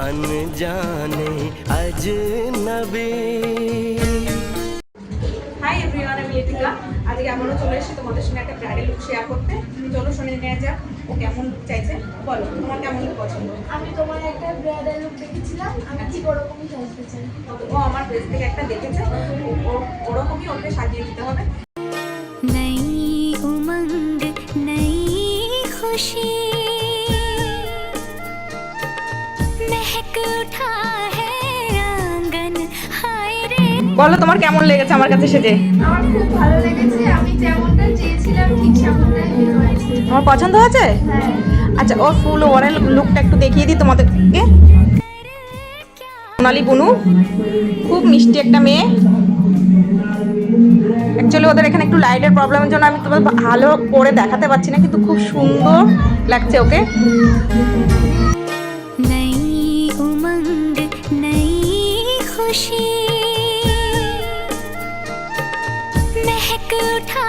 अनजाने अजनबी। Hi everyone, আমি লিপিকা। আজকে আবারও চলে এসেছি তোমাদের সঙ্গে একটা ব্রাইডাল লুক শেয়ার করতে। চলো শুনে নেওয়া যাক ও কেমন লুক চাইছে। বলো তোমার কেমন লুক পছন্দ? আমি তোমার একটা ব্রাইডাল লুক দেখেছিলাম, আমি ঠিক ওরকমই সাজতে চাই। ও আমার ড্রেস থেকে একটা দেখেছে, ওরকমই ওকে সাজিয়ে দিতে হবে। नई उमंग नई खुशी महक उठा है आंगन हाय रे। বলো তোমার কেমন লেগেছে আমার কাছে সেজে? আমার খুব ভালো লেগেছে, আমি যেমনটা চেয়েছিলাম ঠিক সেমনটাই হয়েছে। তোমার পছন্দ হয়েছে? হ্যাঁ। আচ্ছা, ওর ফুল ওভারঅল লুকটা একটু দেখিয়ে দিই তোমাদেরকে। সোনালি বুনু খুব মিষ্টি একটা মেয়ে। অ্যাকচুয়ালি ওদের এখানে একটু লাইটের প্রবলেমের জন্য আমি তোমাদের ভালো করে দেখাতে পারছি না, কিন্তু খুব সুন্দর লাগছে ওকে। नई उमंग नई खुशी महक उठा